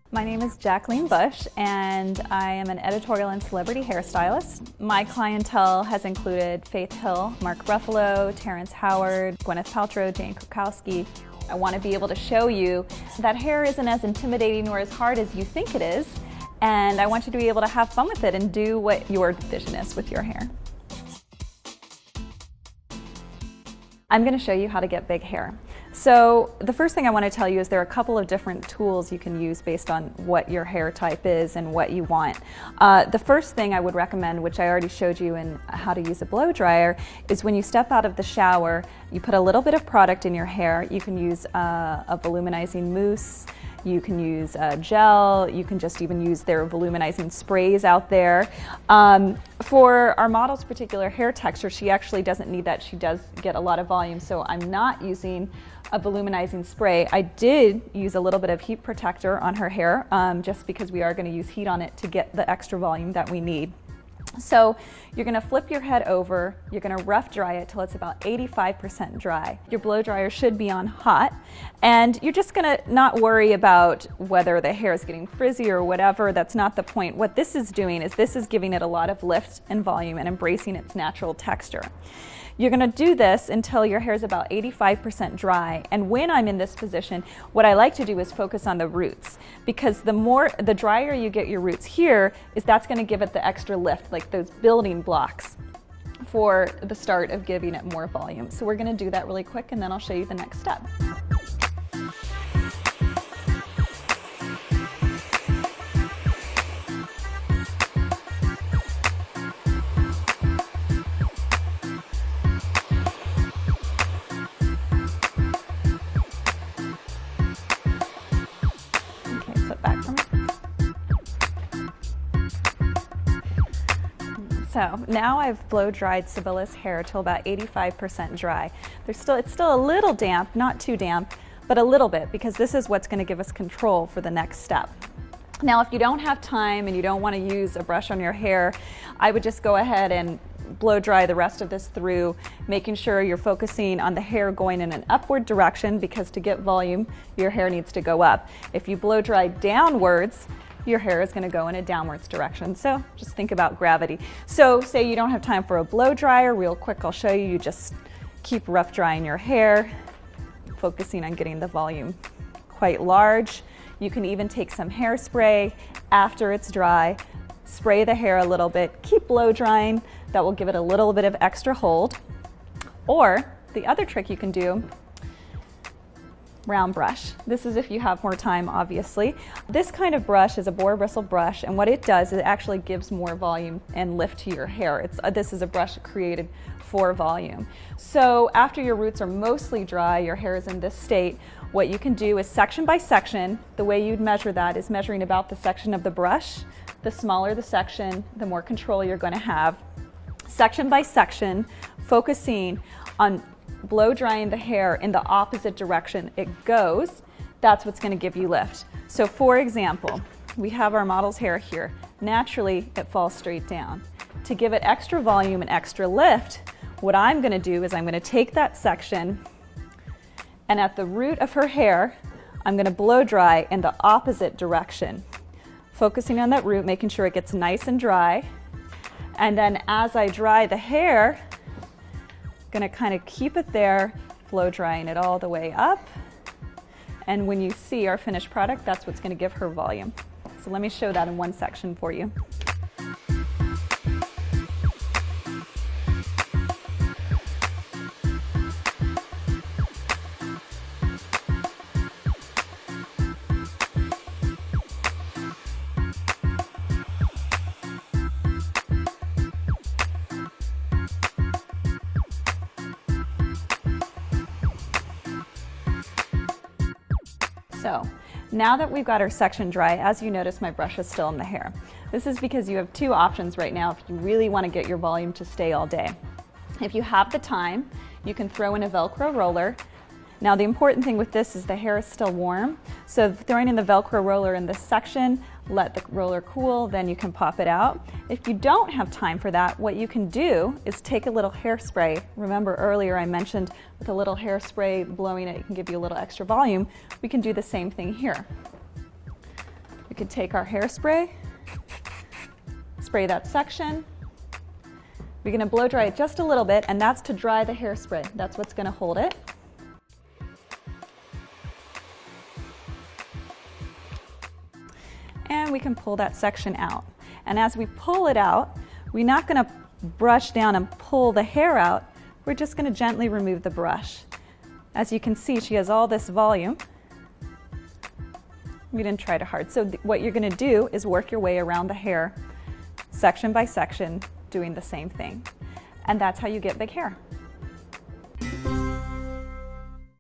My name is Jacqueline Bush, and I am an editorial and celebrity hairstylist. My clientele has included Faith Hill, Mark Ruffalo, Terrence Howard, Gwyneth Paltrow, Jane Krakowski. I want to be able to show you that hair isn't as intimidating or as hard as you think it is, and I want you to be able to have fun with it and do what your vision is with your hair. I'm going to show you how to get big hair. So the first thing I want to tell you is there are a couple of different tools you can use based on what your hair type is and what you want. The first thing I would recommend, which I already showed you in how to use a blow dryer, is when you step out of the shower, you put a little bit of product in your hair. You can use a voluminizing mousse. You can use gel, you can just even use their voluminizing sprays out there. For our model's particular hair texture, she actually doesn't need that. She does get a lot of volume, so I'm not using a voluminizing spray. I did use a little bit of heat protector on her hair, just because we are going to use heat on it to get the extra volume that we need. So you're going to flip your head over, you're going to rough dry it till it's about 85% dry. Your blow dryer should be on hot, and you're just going to not worry about whether the hair is getting frizzy or whatever. That's not the point. What this is doing is this is giving it a lot of lift and volume and embracing its natural texture. You're going to do this until your hair is about 85% dry, and when I'm in this position, what I like to do is focus on the roots, because the drier you get your roots here, that's going to give it the extra lift, like those building blocks for the start of giving it more volume. So we're going to do that really quick, and then I'll show you the next step. So now I've blow dried Sibylla's hair till about 85% dry. It's still a little damp, not too damp, but a little bit, because this is what's going to give us control for the next step. Now, if you don't have time and you don't want to use a brush on your hair, I would just go ahead and blow dry the rest of this through, making sure you're focusing on the hair going in an upward direction, because to get volume, your hair needs to go up. If you blow dry downwards, your hair is going to go in a downwards direction. So just think about gravity. So say you don't have time for a blow dryer, real quick I'll show you. You just keep rough drying your hair, focusing on getting the volume quite large. You can even take some hairspray after it's dry, spray the hair a little bit, keep blow drying. That will give it a little bit of extra hold. Or the other trick you can do, round brush. This is if you have more time, obviously. This kind of brush is a boar bristle brush, and what it does is it actually gives more volume and lift to your hair. This is a brush created for volume. So after your roots are mostly dry, your hair is in this state, what you can do is section by section. The way you'd measure that is measuring about the section of the brush. The smaller the section, the more control you're going to have. Section by section, focusing on blow drying the hair in the opposite direction it goes. That's what's going to give you lift. So for example, we have our model's hair here. Naturally, it falls straight down. To give it extra volume and extra lift, what I'm going to do is I'm going to take that section, and at the root of her hair, I'm going to blow dry in the opposite direction, focusing on that root, making sure it gets nice and dry. And then as I dry the hair, going to kind of keep it there, blow drying it all the way up. And when you see our finished product, that's what's going to give her volume. So let me show that in one section for you. So now that we've got our section dry, as you notice, my brush is still in the hair. This is because you have two options right now if you really want to get your volume to stay all day. If you have the time, you can throw in a Velcro roller. Now the important thing with this is the hair is still warm, so throwing in the Velcro roller in this section, let the roller cool, then you can pop it out. If you don't have time for that, what you can do is take a little hairspray. Remember earlier I mentioned with a little hairspray, blowing it can give you a little extra volume. We can do the same thing here. could take our hairspray, spray that section. We're going to blow dry it just a little bit, and that's to dry the hairspray. That's what's going to hold it. And we can pull that section out. And as we pull it out, we're not going to brush down and pull the hair out. We're just going to gently remove the brush. As you can see, she has all this volume. We didn't try too hard. So what you're going to do is work your way around the hair, section by section, doing the same thing. And that's how you get big hair.